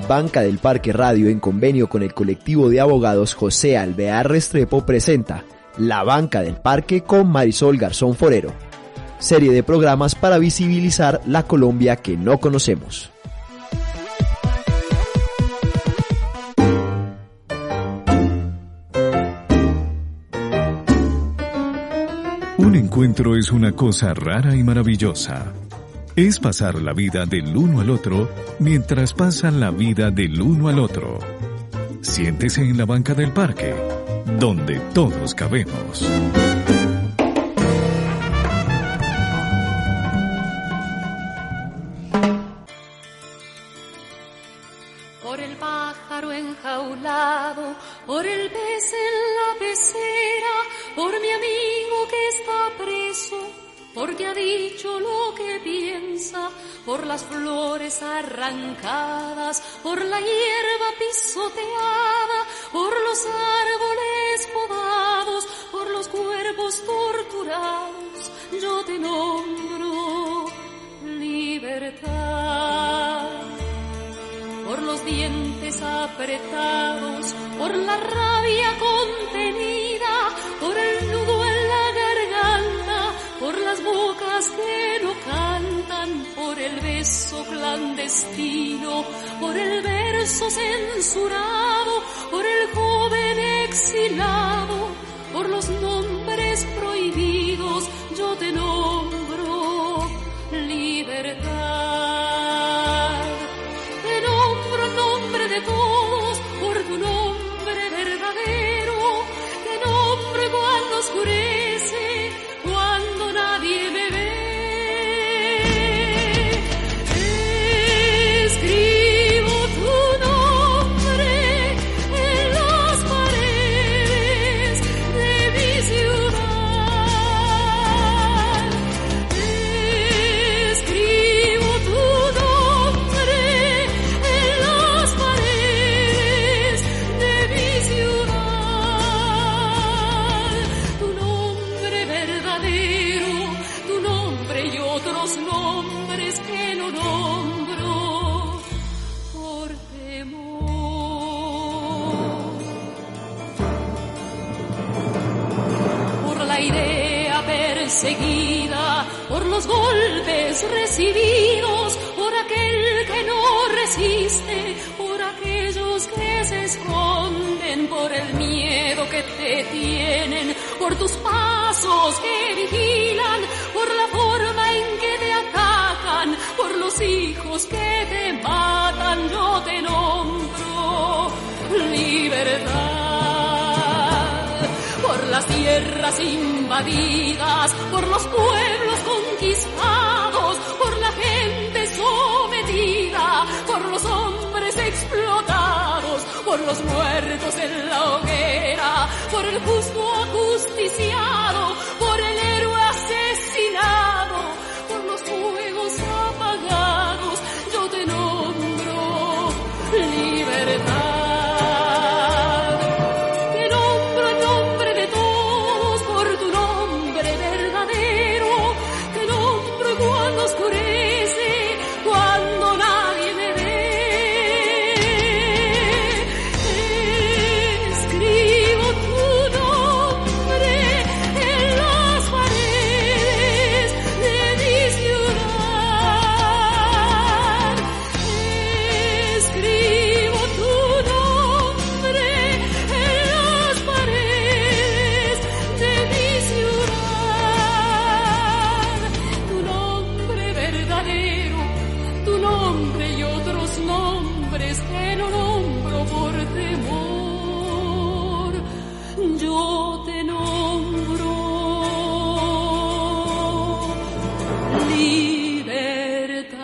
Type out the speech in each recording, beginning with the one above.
Banca del Parque Radio, en convenio con el colectivo de abogados José Alvear Restrepo, presenta La Banca del Parque con Marisol Garzón Forero, serie de programas para visibilizar la Colombia que no conocemos. Un encuentro es una cosa rara y maravillosa. Es pasar la vida del uno al otro mientras pasan la vida del uno al otro. Siéntese en la banca del parque, donde todos cabemos. Por el pájaro enjaulado, por el pez en la pecera, por mi amigo que está preso, porque ha dicho lo que piensa, por las flores arrancadas, por la hierba pisoteada, por los árboles podados, por los cuerpos torturados, yo te nombro libertad. Por los dientes apretados, por la rabia contenida, por el nudo en la garganta, por las bocas que no cantan, por el beso clandestino, por el verso censurado, por el joven exilado, por los nombres prohibidos, yo te nombro libertad. De todos, por tu nombre verdadero, te nombro cuando oscurece, cuando nadie me ve. Escribo tu nombre en las paredes de mi ciudad. Escribo tu nombre en las paredes de mi ciudad, tu nombre verdadero, tu nombre y otros nombres que no nombro por temor. Por la idea perseguida, por los golpes recibidos, por aquel que no resiste, por aquellos que se esconden, por el miedo que te tienen, por tus pasos que vigilan, por la forma en que te atacan, por los hijos que te matan, yo te nombro libertad. Por las tierras invadidas, por los pueblos conquistados, por la gente sometida, por los hombres explotados, por los muertos en la hoguera, por el justo ajusticiado, por el héroe asesinado, por los fuegos apagados, yo te nombro libertad. Te nombro en nombre de todos, por tu nombre verdadero, te nombro cuando oscurece, cuando nadie me ve. Escribo tu nombre en las paredes de mi ciudad. Escribo tu nombre en las paredes de mi ciudad. Tu nombre verdadero, tu nombre y otros nombres que no nombro por temor, yo te nombro libertad.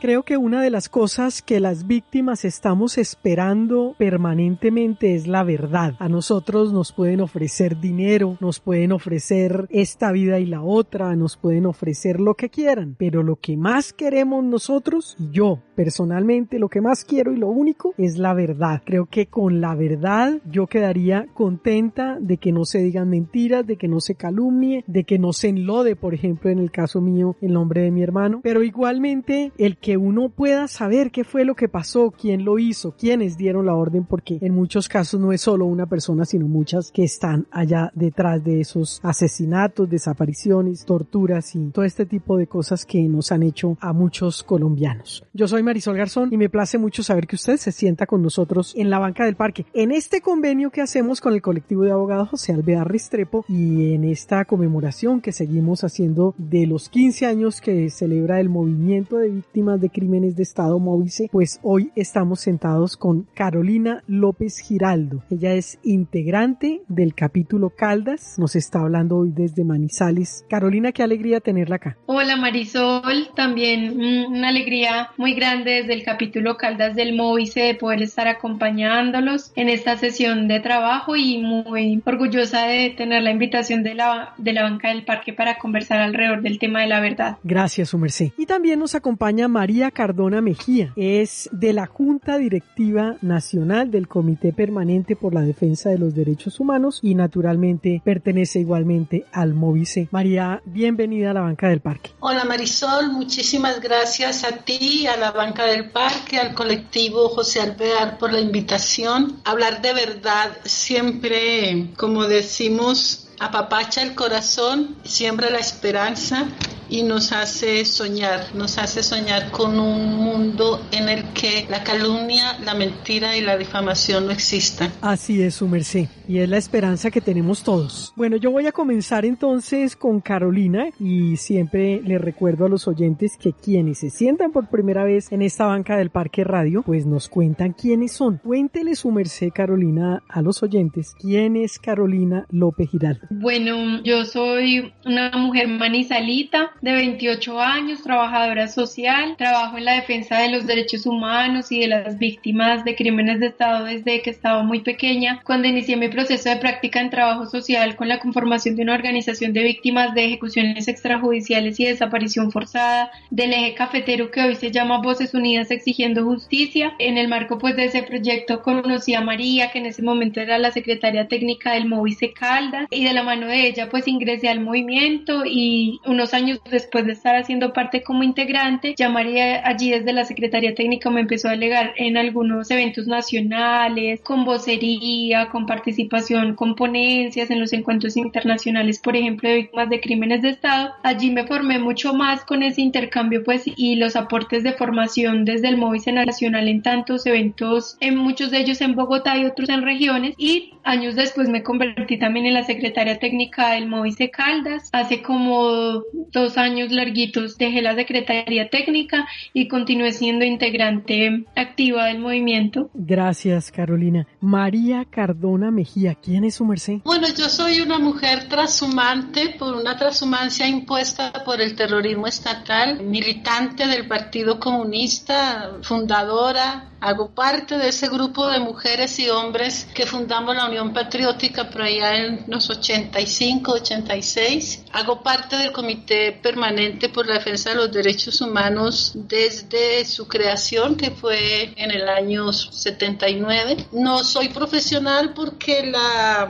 Creo que una de las cosas que las víctimas estamos esperando permanentemente es la verdad. A nosotros nos pueden ofrecer dinero, nos pueden ofrecer esta vida y la otra, nos pueden ofrecer lo que quieran, pero lo que más queremos nosotros, y yo personalmente lo que más quiero y lo único, es la verdad. Creo que con la verdad yo quedaría contenta de que no se digan mentiras, de que no se calumnie, de que no se enlode, por ejemplo, en el caso mío, el nombre de mi hermano, pero igualmente el que que uno pueda saber qué fue lo que pasó, quién lo hizo, quiénes dieron la orden, porque en muchos casos no es solo una persona, sino muchas que están allá detrás de esos asesinatos, desapariciones, torturas y todo este tipo de cosas que nos han hecho a muchos colombianos. Yo soy Marisol Garzón y me place mucho saber que usted se sienta con nosotros en la banca del parque, en este convenio que hacemos con el colectivo de abogados José Alvear Restrepo y en esta conmemoración que seguimos haciendo de los 15 años que celebra el movimiento de víctimas de crímenes de Estado Móvice. Pues hoy estamos sentados con Carolina López Giraldo. Ella es integrante del capítulo Caldas, nos está hablando hoy desde Manizales. Carolina, qué alegría tenerla acá. Hola Marisol, también una alegría muy grande desde el capítulo Caldas del Móvice de poder estar acompañándolos en esta sesión de trabajo y muy orgullosa de tener la invitación de la banca del parque para conversar alrededor del tema de la verdad. Gracias, su merced. Y también nos acompaña María Cardona Mejía, es de la Junta Directiva Nacional del Comité Permanente por la Defensa de los Derechos Humanos y naturalmente pertenece igualmente al Móvice. María, bienvenida a la banca del parque. Hola Marisol, muchísimas gracias a ti, a la banca del parque, al colectivo José Alvear por la invitación. Hablar de verdad siempre, como decimos, apapacha el corazón, siembra la esperanza y nos hace soñar con un mundo en el que la calumnia, la mentira y la difamación no existan. Así es, su merced, y es la esperanza que tenemos todos. Bueno, yo voy a comenzar entonces con Carolina y siempre les recuerdo a los oyentes que quienes se sientan por primera vez en esta banca del Parque Radio, pues nos cuentan quiénes son. Cuéntele, su merced, Carolina, a los oyentes, ¿quién es Carolina López Giraldo? Bueno, yo soy una mujer manizalita de 28 años, trabajadora social, trabajo en la defensa de los derechos humanos y de las víctimas de crímenes de Estado desde que estaba muy pequeña, cuando inicié mi proceso de práctica en trabajo social con la conformación de una organización de víctimas de ejecuciones extrajudiciales y desaparición forzada del eje cafetero que hoy se llama Voces Unidas Exigiendo Justicia. En el marco pues de ese proyecto conocí a María, que en ese momento era la secretaria técnica del Móvice Caldas, y de la mano de ella pues ingresé al movimiento y unos años después de estar haciendo parte como integrante, ya María allí desde la Secretaría Técnica me empezó a delegar en algunos eventos nacionales, con vocería, con participación, con ponencias en los encuentros internacionales, por ejemplo, de víctimas de crímenes de Estado. Allí me formé mucho más con ese intercambio pues y los aportes de formación desde el Móvice Nacional en tantos eventos, en muchos de ellos en Bogotá y otros en regiones, y años después me convertí también en la Secretaría Técnica del Móvice Caldas. Hace como 2 años larguitos dejé la Secretaría Técnica y continué siendo integrante activa del movimiento. Gracias, Carolina. María Cardona Mejía, ¿quién es su merced? Bueno, yo soy una mujer trashumante por una transhumancia impuesta por el terrorismo estatal, militante del Partido Comunista, fundadora. Hago parte de ese grupo de mujeres y hombres que fundamos la Unión Patriótica por allá en los 85, 86. Hago parte del Comité Permanente por la Defensa de los Derechos Humanos desde su creación, que fue en el año 79. No soy profesional porque la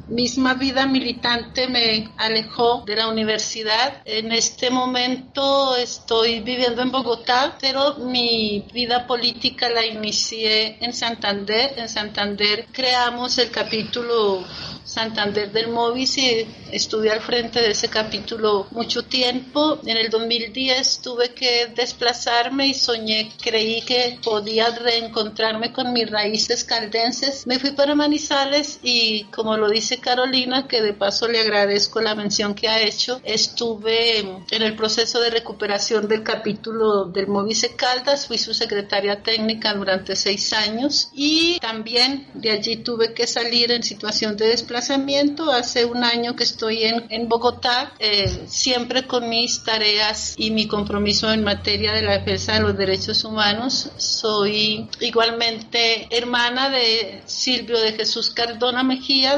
misma vida militante me alejó de la universidad. En este momento estoy viviendo en Bogotá, pero mi vida política la inicié en Santander. En Santander creamos el capítulo Santander del Móvice y estuve al frente de ese capítulo mucho tiempo. En el 2010 tuve que desplazarme y creí que podía reencontrarme con mis raíces caldenses. Me fui para Manizales y, como lo dice Carolina, que de paso le agradezco la mención que ha hecho, estuve en el proceso de recuperación del capítulo del Móvice Caldas, fui su secretaria técnica durante 6 años y también de allí tuve que salir en situación de desplazamiento. Hace 1 año que estoy en Bogotá, siempre con mis tareas y mi compromiso en materia de la defensa de los derechos humanos. Soy igualmente hermana de Silvio de Jesús Cardona Mejía,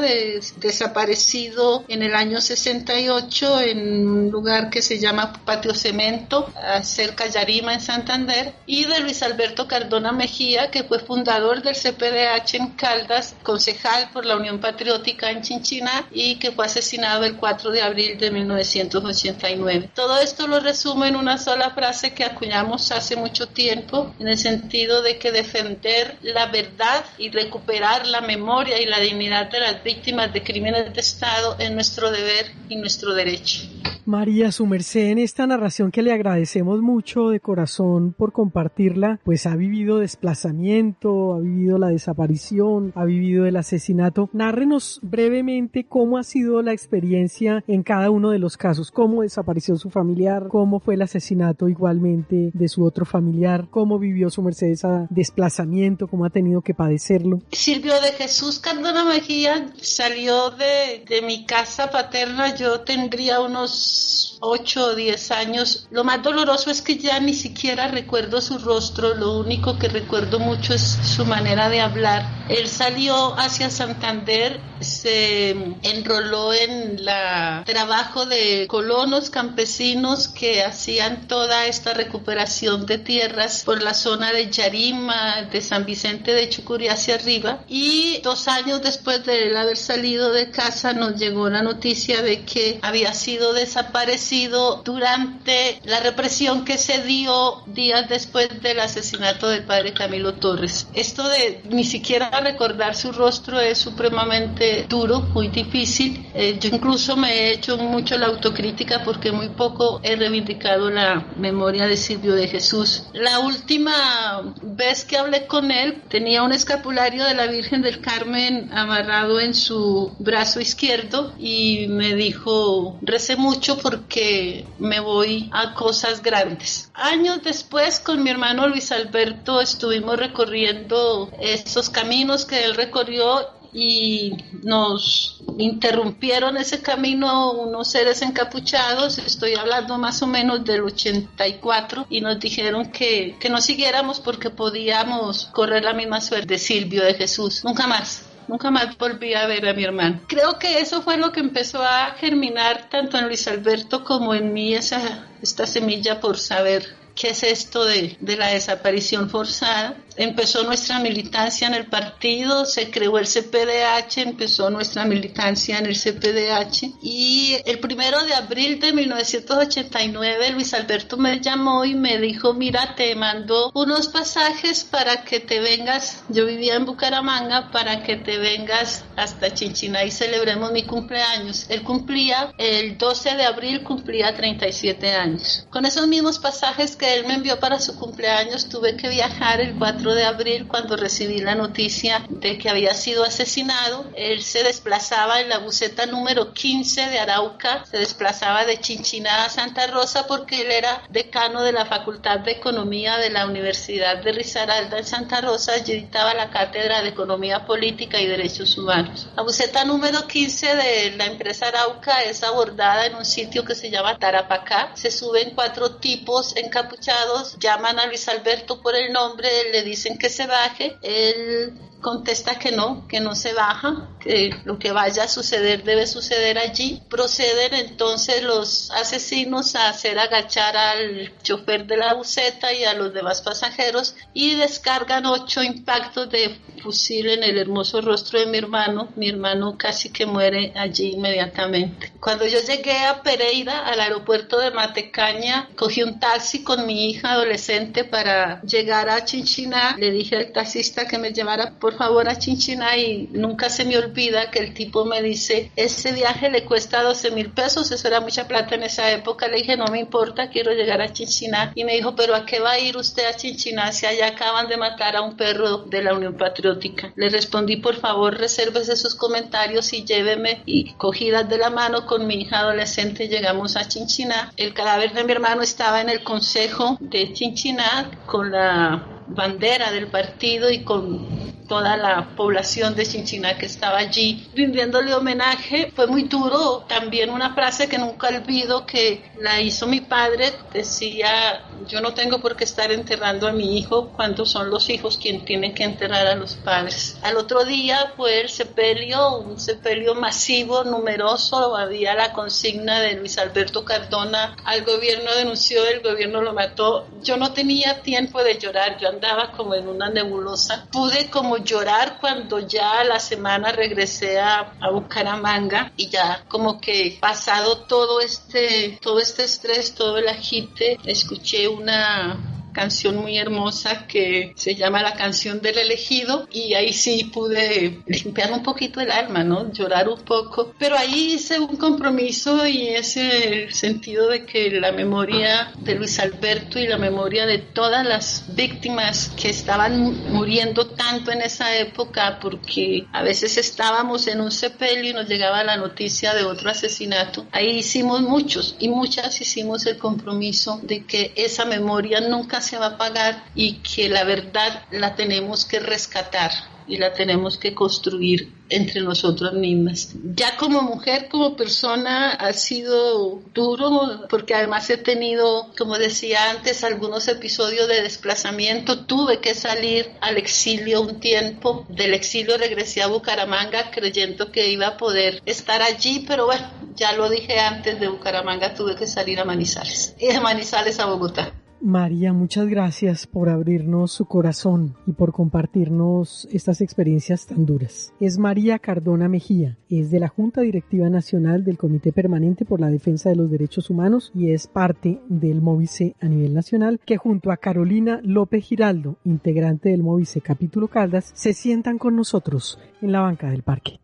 desaparecido en el año 68 en un lugar que se llama Patio Cemento, cerca de Yarima, en Santander, y de Luis Alberto Cardona Mejía, que fue fundador del CPDH en Caldas, concejal por la Unión Patriótica en Chinchiná y que fue asesinado asesinado el 4 de abril de 1989. Todo esto lo resumo en una sola frase que acuñamos hace mucho tiempo, en el sentido de que defender la verdad y recuperar la memoria y la dignidad de las víctimas de crímenes de Estado es nuestro deber y nuestro derecho. María, su merced, en esta narración que le agradecemos mucho de corazón por compartirla, pues ha vivido desplazamiento, ha vivido la desaparición, ha vivido el asesinato. Nárrenos brevemente cómo ha sido la experiencia en cada uno de los casos, cómo desapareció su familiar, cómo fue el asesinato igualmente de su otro familiar, cómo vivió su merced ese desplazamiento, cómo ha tenido que padecerlo. Silvio de Jesús Cardona Mejía salió de mi casa paterna, yo tendría unos 8 o 10 años. Lo más doloroso es que ya ni siquiera recuerdo su rostro, lo único que recuerdo mucho es su manera de hablar. Él salió hacia Santander, se enroló en el trabajo de colonos campesinos que hacían toda esta recuperación de tierras por la zona de Yarima, de San Vicente de Chucurí hacia arriba, y 2 años después de él haber salido de casa nos llegó la noticia de que había sido desaparecido durante la represión que se dio días después del asesinato del padre Camilo Torres. Esto de ni siquiera recordar su rostro es supremamente duro, muy difícil. Yo incluso me he hecho mucho la autocrítica porque muy poco he reivindicado la memoria de Silvio de Jesús. La última vez que hablé con él tenía un escapulario de la Virgen del Carmen amarrado en su brazo izquierdo y me dijo: recé mucho porque me voy a cosas grandes. Años después, con mi hermano Luis Alberto, estuvimos recorriendo esos caminos que él recorrió y nos interrumpieron ese camino unos seres encapuchados, estoy hablando más o menos del 84, y nos dijeron que no siguiéramos porque podíamos correr la misma suerte de Silvio de Jesús. Nunca más volví a ver a mi hermano. Creo que eso fue lo que empezó a germinar tanto en Luis Alberto como en mí esta semilla por saber qué es esto de la desaparición forzada. Empezó nuestra militancia en el partido, se creó el CPDH, empezó nuestra militancia en el CPDH, y el 1 de abril de 1989 Luis Alberto me llamó y me dijo: mira, te mando unos pasajes para que te vengas, yo vivía en Bucaramanga, para que te vengas hasta Chinchiná y celebremos mi cumpleaños. Él cumplía, el 12 de abril cumplía 37 años. Con esos mismos pasajes que él me envió para su cumpleaños, tuve que viajar el 4 de abril cuando recibí la noticia de que había sido asesinado. Él se desplazaba en la buseta número 15 de Arauca, se desplazaba de Chinchiná a Santa Rosa porque él era decano de la Facultad de Economía de la Universidad de Risaralda en Santa Rosa, allí dictaba la cátedra de Economía Política y Derechos Humanos. La buseta número 15 de la empresa Arauca es abordada en un sitio que se llama Tarapacá, se suben 4 tipos encapuchados, llaman a Luis Alberto por el nombre, le dicen que se baje, él contesta que no se baja, que lo que vaya a suceder debe suceder allí. Proceden entonces los asesinos a hacer agachar al chofer de la buseta y a los demás pasajeros y descargan 8 impactos de fusil en el hermoso rostro de mi hermano casi que muere allí inmediatamente. Cuando yo llegué a Pereira, al aeropuerto de Matecaña, cogí un taxi con mi hija adolescente para llegar a Chinchiná. Le dije al taxista que me llevara por favor a Chinchiná y nunca se me olvida que el tipo me dice: ese viaje le cuesta 12,000 pesos, eso era mucha plata en esa época. Le dije: no me importa, quiero llegar a Chinchiná. Y me dijo: pero ¿a qué va a ir usted a Chinchiná si allá acaban de matar a un perro de la Unión Patriótica? Le respondí: por favor, resérvese sus comentarios y lléveme. Y cogidas de la mano con mi hija adolescente llegamos a Chinchiná. El cadáver de mi hermano estaba en el consejo de Chinchiná con la bandera del partido y con toda la población de Chinchiná que estaba allí rindiéndole homenaje. Fue muy duro. También una frase que nunca olvido que la hizo mi padre, decía: yo no tengo por qué estar enterrando a mi hijo cuando son los hijos quienes tienen que enterrar a los padres. Al otro día fue el sepelio, un sepelio masivo, numeroso. Había la consigna de Luis Alberto Cardona: al gobierno denunció, el gobierno lo mató. Yo no tenía tiempo de llorar, yo andaba como en una nebulosa. Pude como llorar cuando ya a la semana regresé a Bucaramanga y ya como que pasado todo este estrés, todo el agite, escuché una canción muy hermosa que se llama La Canción del Elegido, y ahí sí pude limpiar un poquito el alma, ¿no? Llorar un poco, pero ahí hice un compromiso y ese sentido de que la memoria de Luis Alberto y la memoria de todas las víctimas que estaban muriendo tanto en esa época, porque a veces estábamos en un sepelio y nos llegaba la noticia de otro asesinato. Ahí hicimos muchos y muchas hicimos el compromiso de que esa memoria nunca se va a apagar y que la verdad la tenemos que rescatar y la tenemos que construir entre nosotras mismas. Ya como mujer, como persona, ha sido duro porque además he tenido, como decía antes, algunos episodios de desplazamiento. Tuve que salir al exilio un tiempo. Del exilio regresé a Bucaramanga creyendo que iba a poder estar allí, pero bueno, ya lo dije antes, de Bucaramanga tuve que salir a Manizales y de Manizales a Bogotá. María, muchas gracias por abrirnos su corazón y por compartirnos estas experiencias tan duras. Es María Cardona Mejía, es de la Junta Directiva Nacional del Comité Permanente por la Defensa de los Derechos Humanos y es parte del Móvice a nivel nacional, que junto a Carolina López Giraldo, integrante del Móvice Capítulo Caldas, se sientan con nosotros en la banca del parque.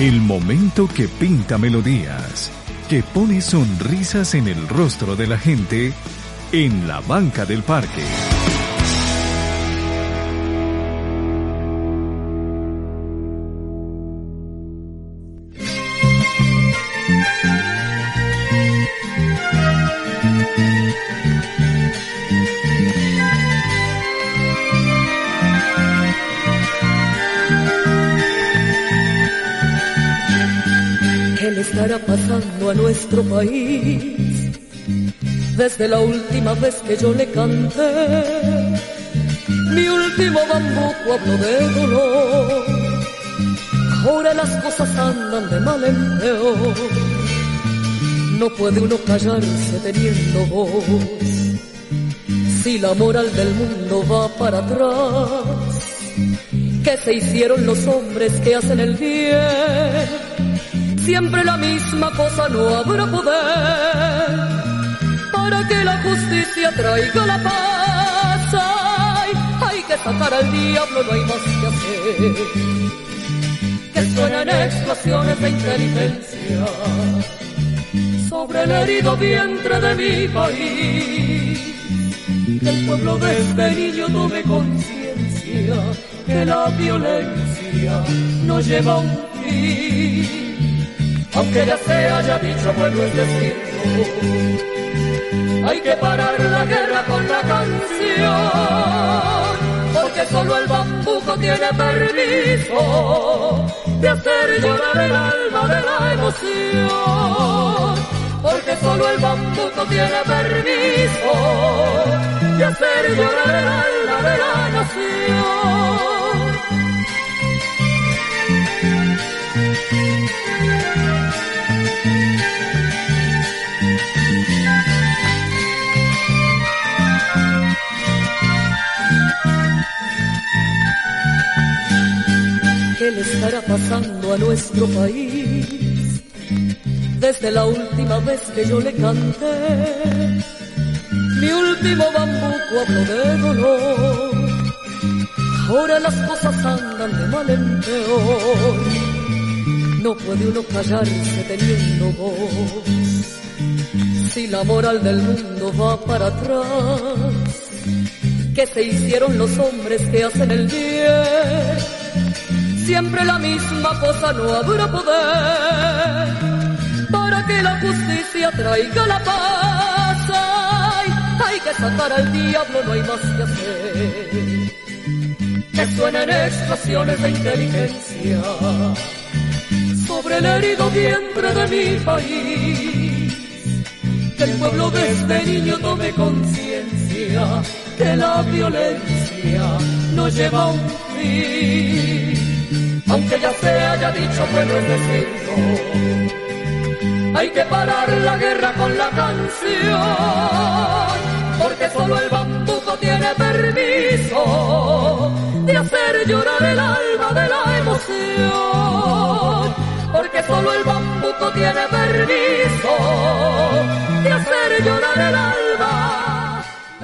El momento que pinta melodías, que pone sonrisas en el rostro de la gente en la banca del parque. ¿Qué le estará pasando a nuestro país? Desde la última vez que yo le canté, mi último bambuco habló de dolor. Ahora las cosas andan de mal en peor. No puede uno callarse teniendo voz. Si la moral del mundo va para atrás, ¿qué se hicieron los hombres que hacen el bien? Siempre la misma cosa, no habrá poder para que la justicia traiga la paz. Ay, hay que sacar al diablo, no hay más que hacer. Que suenen explosiones de inteligencia sobre el herido vientre de mi país. Que el pueblo desde niño tome conciencia que la violencia no lleva a un fin. Aunque ya se haya dicho, bueno es decirlo, hay que parar la guerra con la canción, porque solo el bambuco tiene permiso de hacer llorar el alma de la emoción, porque solo el bambuco tiene permiso de hacer llorar el alma de la nación. ¿Qué le estará pasando a nuestro país? Desde la última vez que yo le canté, mi último bambuco habló de dolor. Ahora las cosas andan de mal en peor. No puede uno callarse teniendo voz. Si la moral del mundo va para atrás, ¿qué se hicieron los hombres que hacen el bien? Siempre la misma cosa, no habrá poder para que la justicia traiga la paz. Ay, hay que sacar al diablo, no hay más que hacer. Que suenen explosiones de inteligencia sobre el herido vientre de mi país. Que el pueblo desde niño tome conciencia que la violencia no lleva a un fin. Aunque ya se haya dicho, bueno es decirlo, hay que parar la guerra con la canción, porque solo el bambuco tiene permiso hacer llorar el alma de la emoción, porque solo el bambuco tiene permiso de hacer llorar el alma.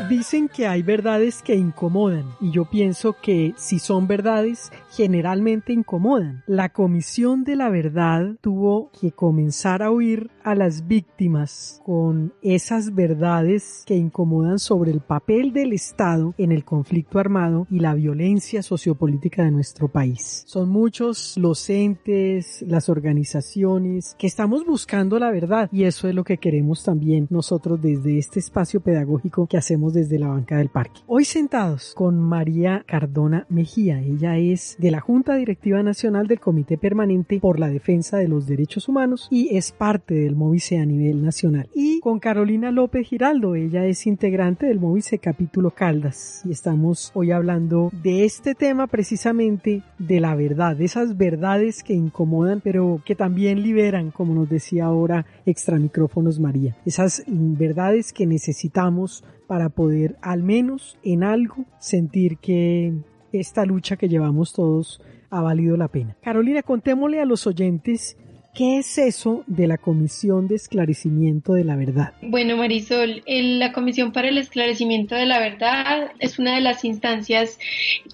Dicen que hay verdades que incomodan y yo pienso que si son verdades, generalmente incomodan. La Comisión de la Verdad tuvo que comenzar a oír a las víctimas con esas verdades que incomodan sobre el papel del Estado en el conflicto armado y la violencia sociopolítica de nuestro país. Son muchos los entes, las organizaciones que estamos buscando la verdad y eso es lo que queremos también nosotros desde este espacio pedagógico que hacemos desde la banca del parque. Hoy sentados con María Cardona Mejía, ella es de la Junta Directiva Nacional del Comité Permanente por la Defensa de los Derechos Humanos y es parte del Móvice a nivel nacional. Y con Carolina López Giraldo, ella es integrante del Móvice Capítulo Caldas y estamos hoy hablando de este tema precisamente de la verdad, de esas verdades que incomodan pero que también liberan, como nos decía ahora extra micrófonos María, esas verdades que necesitamos para poder al menos en algo sentir que esta lucha que llevamos todos ha valido la pena. Carolina, contémosle a los oyentes ¿qué es eso de la Comisión de Esclarecimiento de la Verdad? Bueno, Marisol, la Comisión para el Esclarecimiento de la Verdad es una de las instancias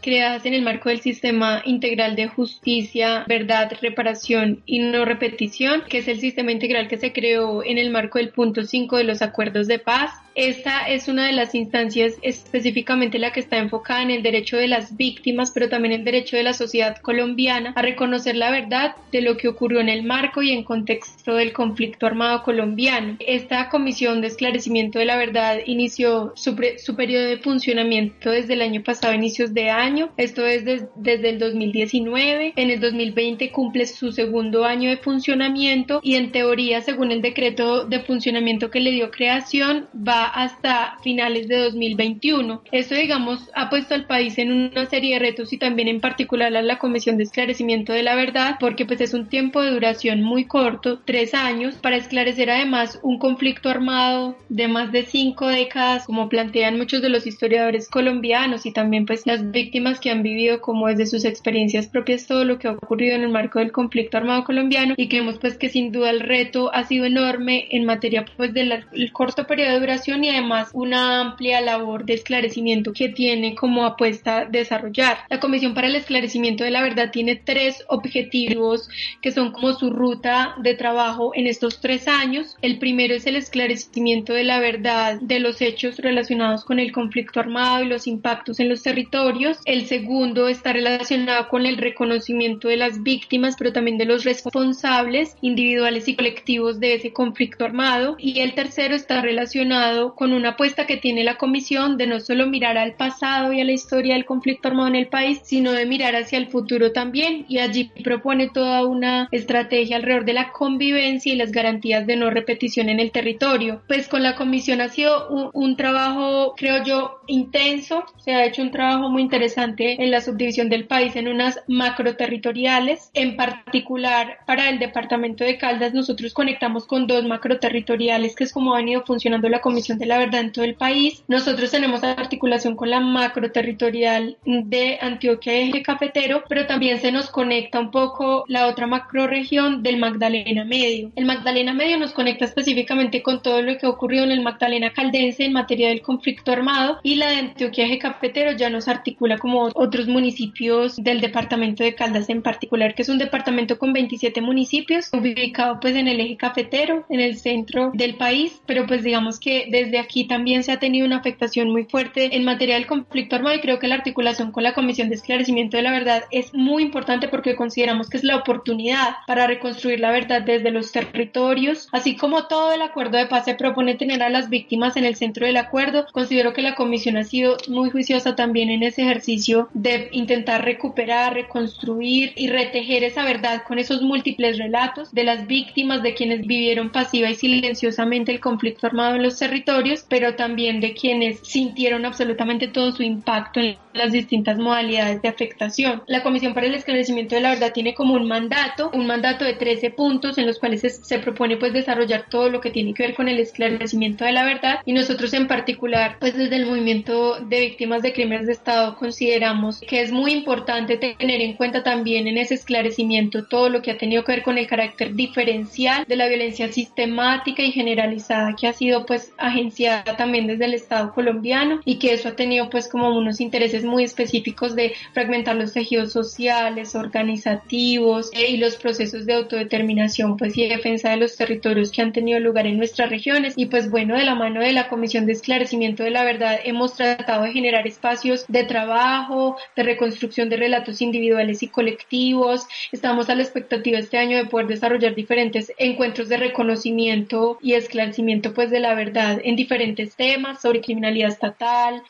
creadas en el marco del Sistema Integral de Justicia, Verdad, Reparación y No Repetición, que es el sistema integral que se creó en el marco del punto 5 de los acuerdos de paz. Esta es una de las instancias, específicamente la que está enfocada en el derecho de las víctimas, pero también el derecho de la sociedad colombiana a reconocer la verdad de lo que ocurrió en el marco y en contexto del conflicto armado colombiano. Esta Comisión de Esclarecimiento de la Verdad inició su periodo de funcionamiento desde el año pasado, inicios de año. Esto es desde el 2019. En el 2020 cumple su segundo año de funcionamiento y en teoría, según el decreto de funcionamiento que le dio creación, va hasta finales de 2021. Esto, digamos, ha puesto al país en una serie de retos y también en particular a la Comisión de Esclarecimiento de la Verdad, porque pues es un tiempo de duración muy corto, 3 años, para esclarecer además un conflicto armado de más de 5 décadas, como plantean muchos de los historiadores colombianos y también pues las víctimas que han vivido como desde sus experiencias propias todo lo que ha ocurrido en el marco del conflicto armado colombiano, y creemos pues que sin duda el reto ha sido enorme en materia pues del corto periodo de duración y además una amplia labor de esclarecimiento que tiene como apuesta desarrollar. La Comisión para el Esclarecimiento de la Verdad tiene 3 objetivos que son como su ruta de trabajo en estos 3 años. El primero es el esclarecimiento de la verdad de los hechos relacionados con el conflicto armado y los impactos en los territorios. El segundo está relacionado con el reconocimiento de las víctimas, pero también de los responsables individuales y colectivos de ese conflicto armado. Y el tercero está relacionado con una apuesta que tiene la Comisión de no solo mirar al pasado y a la historia del conflicto armado en el país, sino de mirar hacia el futuro también, y allí propone toda una estrategia alrededor de la convivencia y las garantías de no repetición en el territorio. Pues con la Comisión ha sido un trabajo, creo yo, intenso. Se ha hecho un trabajo muy interesante en la subdivisión del país en unas macroterritoriales. En particular, para el departamento de Caldas, nosotros conectamos con 2 macroterritoriales, que es como ha venido funcionando la Comisión de la Verdad en todo el país. Nosotros tenemos articulación con la macroterritorial de Antioquia Eje Cafetero, pero también se nos conecta un poco la otra macroregión del Magdalena Medio. El Magdalena Medio nos conecta específicamente con todo lo que ha ocurrido en el Magdalena Caldense en materia del conflicto armado, y la de Antioquia Eje Cafetero ya nos articula como otros municipios del departamento de Caldas en particular, que es un departamento con 27 municipios, ubicado pues en el Eje Cafetero, en el centro del país, pero pues digamos que desde aquí también se ha tenido una afectación muy fuerte en materia del conflicto armado, y creo que la articulación con la Comisión de Esclarecimiento de la Verdad es muy importante porque consideramos que es la oportunidad para reconstruir la verdad desde los territorios. Así como todo el acuerdo de paz se propone tener a las víctimas en el centro del acuerdo, considero que la Comisión ha sido muy juiciosa también en ese ejercicio de intentar recuperar, reconstruir y retejer esa verdad con esos múltiples relatos de las víctimas, de quienes vivieron pasiva y silenciosamente el conflicto armado en los territorios, pero también de quienes sintieron absolutamente todo su impacto en las distintas modalidades de afectación. La Comisión para el Esclarecimiento de la Verdad tiene como un mandato de 13 puntos en los cuales se propone pues desarrollar todo lo que tiene que ver con el esclarecimiento de la verdad, y nosotros en particular pues desde el movimiento de víctimas de crímenes de Estado consideramos que es muy importante tener en cuenta también en ese esclarecimiento todo lo que ha tenido que ver con el carácter diferencial de la violencia sistemática y generalizada que ha sido pues agenciada también desde el Estado colombiano, y que eso ha tenido pues como unos intereses muy específicos de fragmentar los tejidos sociales, organizativos y los procesos de autodeterminación pues y defensa de los territorios que han tenido lugar en nuestras regiones. Y pues bueno, de la mano de la Comisión de Esclarecimiento de la Verdad hemos tratado de generar espacios de trabajo, de reconstrucción de relatos individuales y colectivos. Estamos a la expectativa este año de poder desarrollar diferentes encuentros de reconocimiento y esclarecimiento pues de la verdad en diferentes temas sobre criminalidad estatal,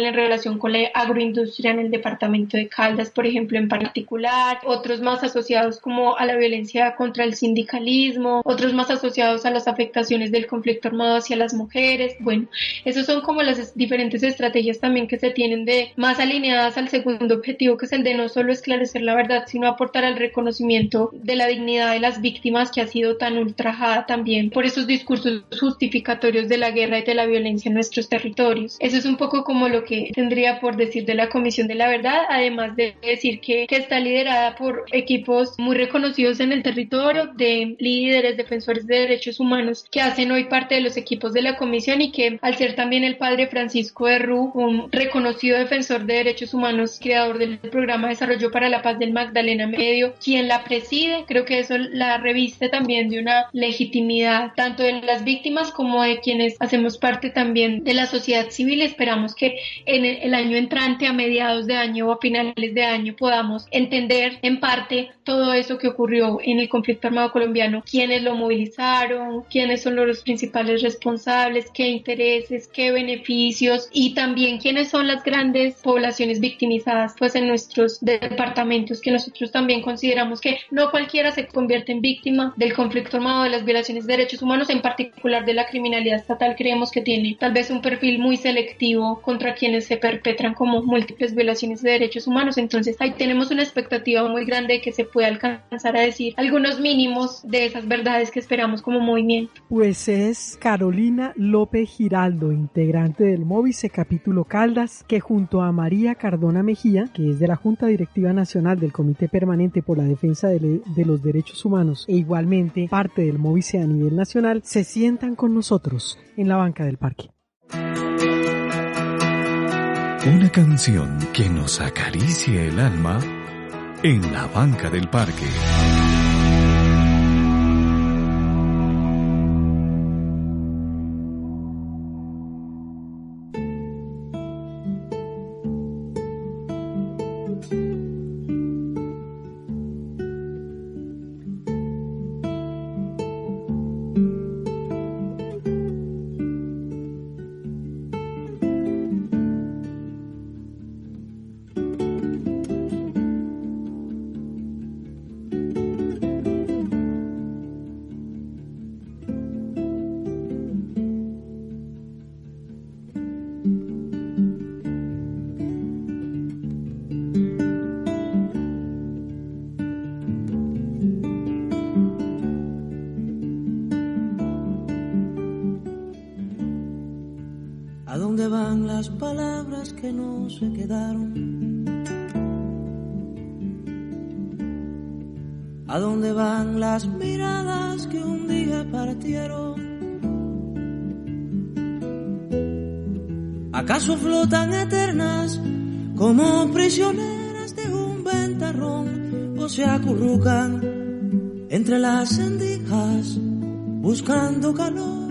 en relación con la agroindustria en el departamento de Caldas, por ejemplo, en particular, otros más asociados como a la violencia contra el sindicalismo, otros más asociados a las afectaciones del conflicto armado hacia las mujeres. Bueno, esos son como las diferentes estrategias también que se tienen de más alineadas al segundo objetivo, que es el de no solo esclarecer la verdad, sino aportar al reconocimiento de la dignidad de las víctimas, que ha sido tan ultrajada también por esos discursos justificatorios de la guerra y de la violencia en nuestros territorios. Eso es un poco como lo que tendría por decir de la Comisión de la Verdad, además de decir que está liderada por equipos muy reconocidos en el territorio, de líderes, defensores de derechos humanos que hacen hoy parte de los equipos de la Comisión, y que al ser también el padre Francisco de Rú, un reconocido defensor de derechos humanos, creador del programa Desarrollo para la Paz del Magdalena Medio, quien la preside, creo que eso la reviste también de una legitimidad tanto de las víctimas como de quienes hacemos parte también de la sociedad civil. Esperamos que en el año entrante, a mediados de año o a finales de año, podamos entender en parte todo eso que ocurrió en el conflicto armado colombiano, quiénes lo movilizaron, quiénes son los principales responsables, qué intereses, qué beneficios, y también quiénes son las grandes poblaciones victimizadas pues en nuestros departamentos, que nosotros también consideramos que no cualquiera se convierte en víctima del conflicto armado, de las violaciones de derechos humanos, en particular de la criminalidad estatal. Creemos que tiene tal vez un perfil muy selectivo contra quienes se perpetran como múltiples violaciones de derechos humanos. Entonces ahí tenemos una expectativa muy grande de que se pueda alcanzar a decir algunos mínimos de esas verdades que esperamos como movimiento. Pues es Carolina López Giraldo, integrante del Móvice Capítulo Caldas, que junto a María Cardona Mejía, que es de la Junta Directiva Nacional del Comité Permanente por la Defensa de los Derechos Humanos e igualmente parte del Móvice a nivel nacional, se sientan con nosotros en la banca del parque. Una canción que nos acaricie el alma en la banca del parque. ¿A dónde van las palabras que no se quedaron? ¿A dónde van las miradas que un día partieron? ¿Acaso flotan eternas como prisioneras de un ventarrón? ¿O se acurrucan entre las endijas buscando calor?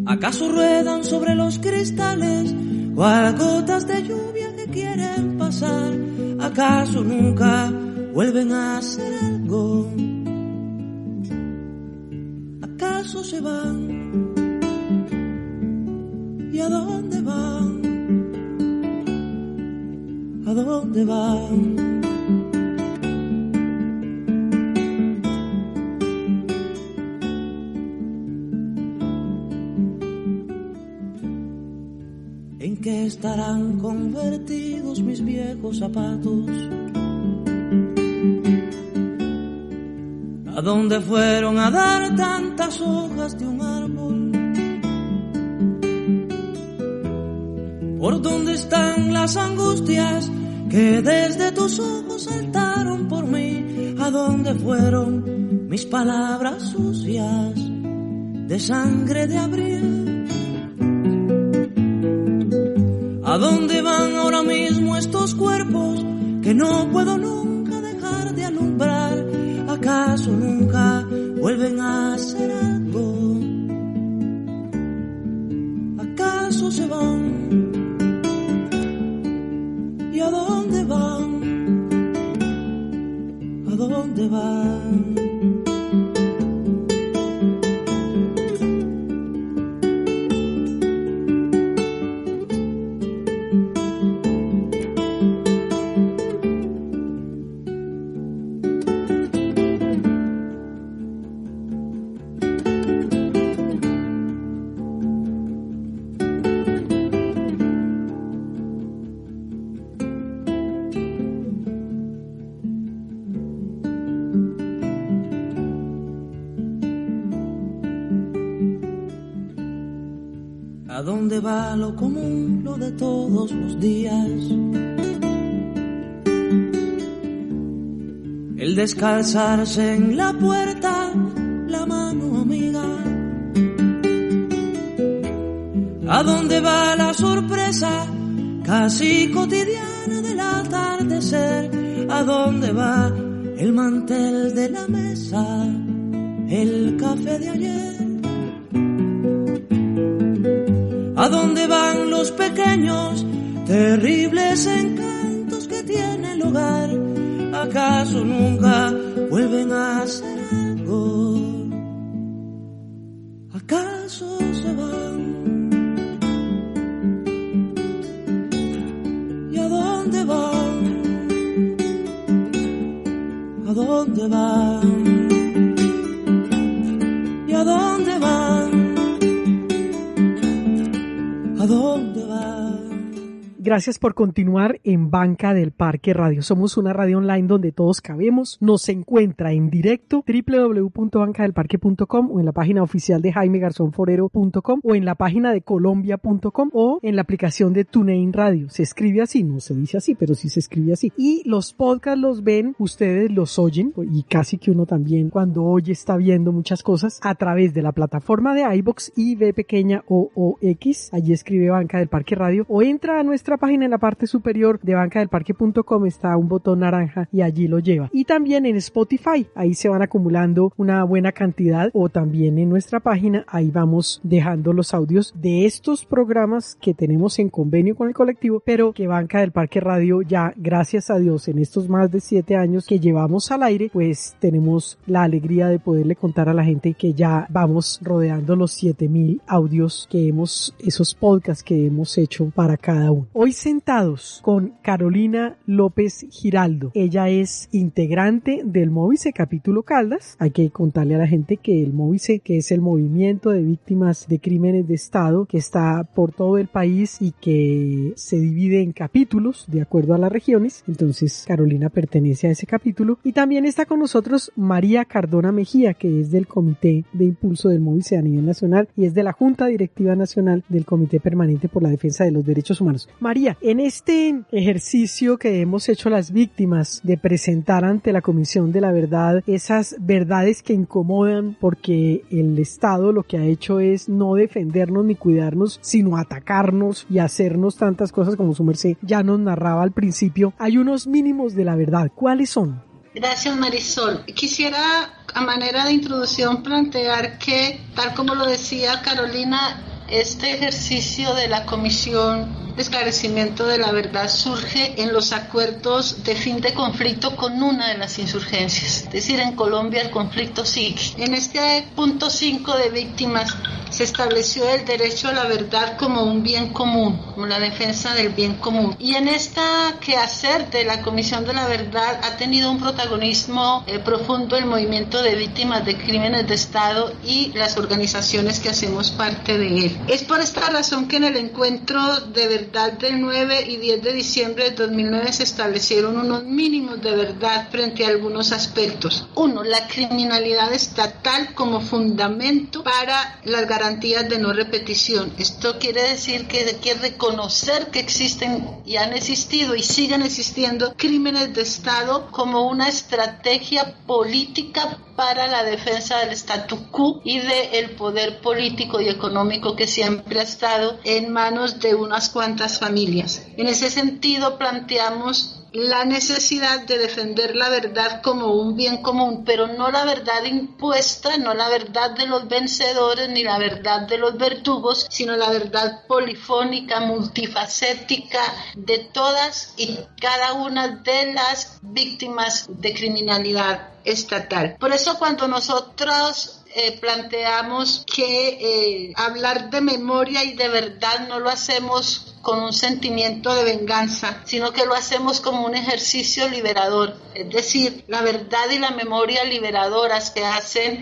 ¿Acaso ruedan sobre los cristales cual gotas de lluvia que quieren pasar? ¿Acaso nunca vuelven a hacer algo? ¿Acaso se van? ¿Y a dónde van? ¿A dónde van? ¿En qué estarán convertidos mis viejos zapatos? ¿A dónde fueron a dar tantas hojas de un árbol? ¿Por dónde están las angustias que desde tus ojos saltaron por mí? ¿A dónde fueron mis palabras sucias de sangre de abril? ¿A dónde van ahora mismo estos cuerpos que no puedo nunca dejar de alumbrar? ¿Acaso nunca vuelven a hacer algo? ¿Acaso se van? ¿Y a dónde van? ¿A dónde van? ¿A dónde va lo común, lo de todos los días? El descalzarse en la puerta, la mano amiga. ¿A dónde va la sorpresa casi cotidiana del atardecer? ¿A dónde va el mantel de la mesa, el café de ayer? ¿A dónde van los pequeños, terribles encantos que tiene el hogar? ¿Acaso nunca vuelven a hacer algo? ¿Acaso se van? ¿Y a dónde van? ¿A dónde van? ¿Y a dónde van? ¿A dónde va? Gracias por continuar en Banca del Parque Radio. Somos una radio online donde todos cabemos. Nos encuentra en directo www.bancadelparque.com o en la página oficial de jaimegarzonforero.com o en la página de colombia.com o en la aplicación de TuneIn Radio. Se escribe así, no se dice así, pero sí se escribe así. Y los podcasts los ven, ustedes los oyen, y casi que uno también cuando oye está viendo muchas cosas a través de la plataforma de iVoox y B pequeña OOX. Allí escribe Banca del Parque Radio o entra a nuestra página en la parte superior de bancadelparque.com, está un botón naranja y allí lo lleva. Y también en Spotify, ahí se van acumulando una buena cantidad, o también en nuestra página, ahí vamos dejando los audios de estos programas que tenemos en convenio con el colectivo, pero que Banca del Parque Radio ya, gracias a Dios, en estos más de 7 años que llevamos al aire, pues tenemos la alegría de poderle contar a la gente que ya vamos rodeando los 7,000 audios que esos podcasts que hemos hecho para cada uno. Hoy sentados con Carolina López Giraldo. Ella es integrante del Móvice Capítulo Caldas. Hay que contarle a la gente que el Móvice, que es el movimiento de víctimas de crímenes de Estado, que está por todo el país y que se divide en capítulos de acuerdo a las regiones. Entonces Carolina pertenece a ese capítulo. Y también está con nosotros María Cardona Mejía, que es del Comité de Impulso del Móvice a nivel nacional y es de la Junta Directiva Nacional del Comité Permanente por la Defensa de los Derechos Humanos. María, en este ejercicio que hemos hecho las víctimas de presentar ante la Comisión de la Verdad esas verdades que incomodan, porque el Estado lo que ha hecho es no defendernos ni cuidarnos, sino atacarnos y hacernos tantas cosas como su merced ya nos narraba al principio, hay unos mínimos de la verdad. ¿Cuáles son? Gracias, Marisol. Quisiera, a manera de introducción, plantear que, tal como lo decía Carolina, este ejercicio de la Comisión de Esclarecimiento de la Verdad surge en los acuerdos de fin de conflicto con una de las insurgencias. Es decir, en Colombia el conflicto sigue. En este punto 5 de víctimas se estableció el derecho a la verdad como un bien común, como la defensa del bien común. Y en esta quehacer de la Comisión de la Verdad ha tenido un protagonismo profundo el movimiento de víctimas de crímenes de Estado y las organizaciones que hacemos parte de él. Es por esta razón que en el encuentro de verdad verdad del 9 y 10 de diciembre de 2009 se establecieron unos mínimos de verdad frente a algunos aspectos. Uno, la criminalidad estatal como fundamento para las garantías de no repetición. Esto quiere decir que hay que reconocer que existen y han existido y siguen existiendo crímenes de Estado como una estrategia política para la defensa del statu quo y del poder político y económico que siempre ha estado en manos de unas cuantas familias. En ese sentido planteamos la necesidad de defender la verdad como un bien común, pero no la verdad impuesta, no la verdad de los vencedores ni la verdad de los verdugos, sino la verdad polifónica, multifacética de todas y cada una de las víctimas de criminalidad estatal. Por eso cuando nosotros planteamos que hablar de memoria y de verdad no lo hacemos con un sentimiento de venganza, sino que lo hacemos como un ejercicio liberador. Es decir, la verdad y la memoria liberadoras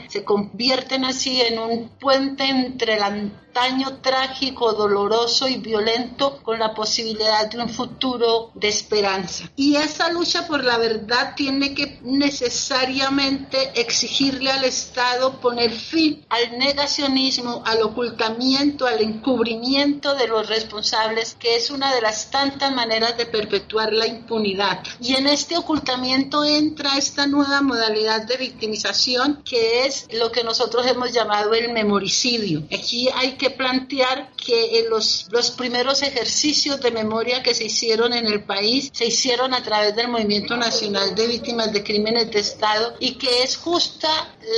se convierten así en un puente entre el antaño trágico, doloroso y violento con la posibilidad de un futuro de esperanza. Y esa lucha por la verdad tiene que necesariamente exigirle al Estado poner fin al negacionismo, al ocultamiento, al encubrimiento de los responsables, que es una de las tantas maneras de perpetuar la impunidad. Y en este ocultamiento entra esta nueva modalidad de victimización, que es lo que nosotros hemos llamado el memoricidio. Aquí hay que plantear que los primeros ejercicios de memoria que se hicieron en el país se hicieron a través del Movimiento Nacional de Víctimas de Crímenes de Estado, y que es justa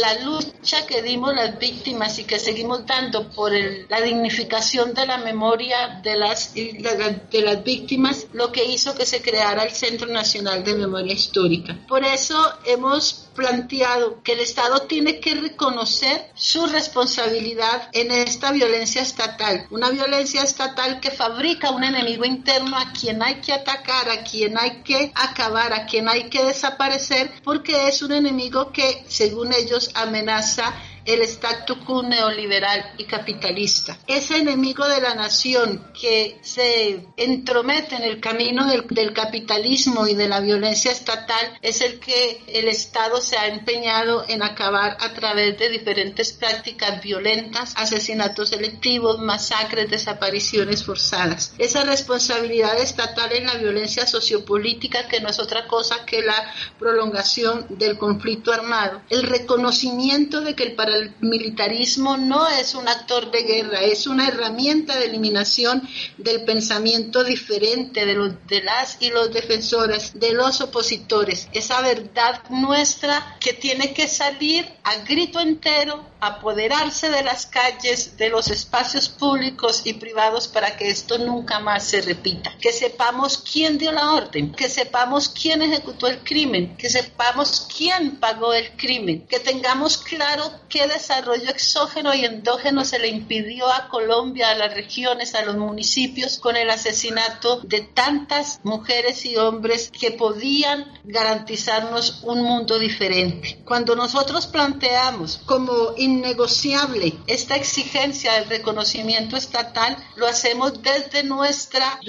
la lucha que dimos las víctimas y que seguimos dando por la dignificación de la memoria de las víctimas, lo que hizo que se creara el Centro Nacional de Memoria Histórica. Por eso hemos planteado que el Estado tiene que reconocer su responsabilidad en esta violencia estatal, una violencia estatal que fabrica un enemigo interno a quien hay que atacar, a quien hay que acabar, a quien hay que desaparecer, porque es un enemigo que, según ellos, amenaza el statu quo neoliberal y capitalista. Ese enemigo de la nación que se entromete en el camino del capitalismo y de la violencia estatal es el que el Estado se ha empeñado en acabar a través de diferentes prácticas violentas, asesinatos selectivos, masacres, desapariciones forzadas. Esa responsabilidad estatal en la violencia sociopolítica, que no es otra cosa que la prolongación del conflicto armado, el reconocimiento de que el paramilitarismo no es un actor de guerra, es una herramienta de eliminación del pensamiento diferente de las y los defensores, de los opositores. Esa verdad nuestra que tiene que salir a grito entero, apoderarse de las calles, de los espacios públicos y privados, para que esto nunca más se repita. Que sepamos quién dio la orden, que sepamos quién ejecutó el crimen, que sepamos quién pagó el crimen, que tengamos claro qué desarrollo exógeno y endógeno se le impidió a Colombia, a las regiones, a los municipios, con el asesinato de tantas mujeres y hombres que podían garantizarnos un mundo diferente. Cuando nosotros planteamos como innegociable esta exigencia del reconocimiento estatal, lo hacemos desde nuestra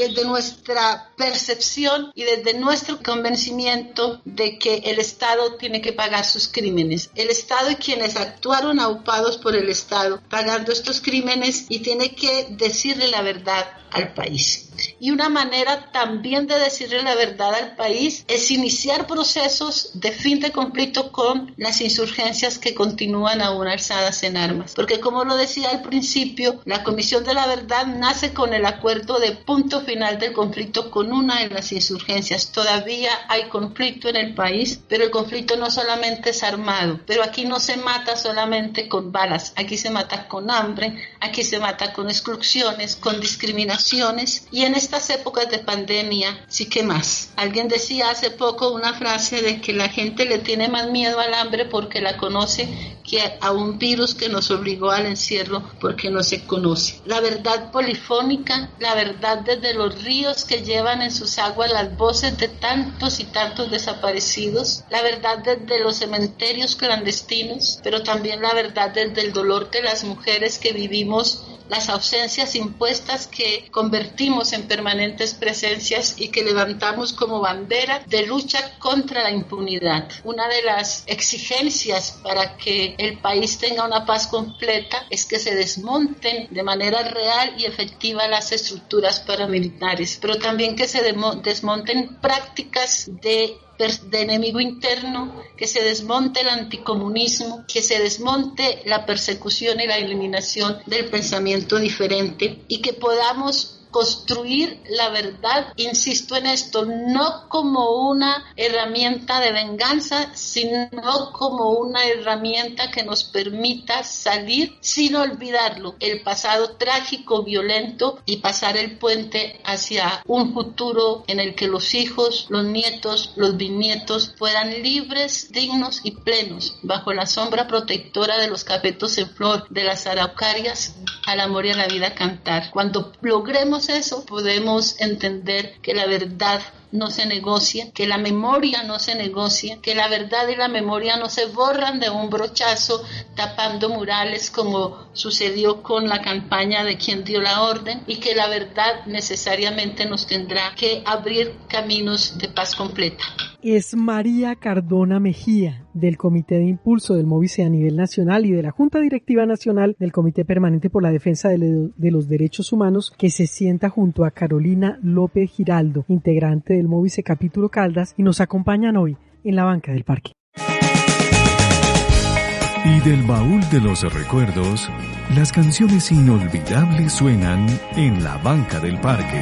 percepción y desde nuestro convencimiento de que el Estado tiene que pagar sus crímenes. El Estado y quienes actuaron aupados por el Estado pagando estos crímenes, y tiene que decirle la verdad al país. Y una manera también de decirle la verdad al país es iniciar procesos de fin de conflicto con las insurgencias que continúan aún alzadas en armas. Porque, como lo decía al principio, la Comisión de la Verdad nace con el acuerdo de punto final del conflicto con una de las insurgencias. Todavía hay conflicto en el país, pero el conflicto no solamente es armado. Pero aquí no se mata solamente con balas, aquí se mata con hambre, aquí se mata con exclusiones, con discriminaciones. Y en estas épocas de pandemia, sí que más. Alguien decía hace poco una frase de que la gente le tiene más miedo al hambre porque la conoce que a un virus que nos obligó al encierro porque no se conoce. La verdad polifónica, la verdad desde los ríos que llevan en sus aguas las voces de tantos y tantos desaparecidos, la verdad desde los cementerios clandestinos, pero también la verdad desde el dolor de las mujeres que vivimos las ausencias impuestas que convertimos en permanentes presencias y que levantamos como bandera de lucha contra la impunidad. Una de las exigencias para que el país tenga una paz completa es que se desmonten de manera real y efectiva las estructuras paramilitares, pero también que se desmonten prácticas de enemigo interno, que se desmonte el anticomunismo, que se desmonte la persecución y la eliminación del pensamiento diferente y que podamos construir la verdad, insisto en esto, no como una herramienta de venganza, sino como una herramienta que nos permita salir sin olvidarlo, el pasado trágico, violento, y pasar el puente hacia un futuro en el que los hijos, los nietos, los bisnietos puedan libres, dignos y plenos, bajo la sombra protectora de los cafetos en flor, de las araucarias, al amor y a la vida cantar. Cuando logremos eso, podemos entender que la verdad no se negocia, que la memoria no se negocia, que la verdad y la memoria no se borran de un brochazo tapando murales como sucedió con la campaña de Quien dio la orden, y que la verdad necesariamente nos tendrá que abrir caminos de paz completa. Es María Cardona Mejía, del Comité de Impulso del Móvice a nivel nacional y de la Junta Directiva Nacional del Comité Permanente por la Defensa de los Derechos Humanos, que se sienta junto a Carolina López Giraldo, integrante del Móvice Capítulo Caldas, y nos acompañan hoy en la banca del parque. Y del baúl de los recuerdos, las canciones inolvidables suenan en la banca del parque.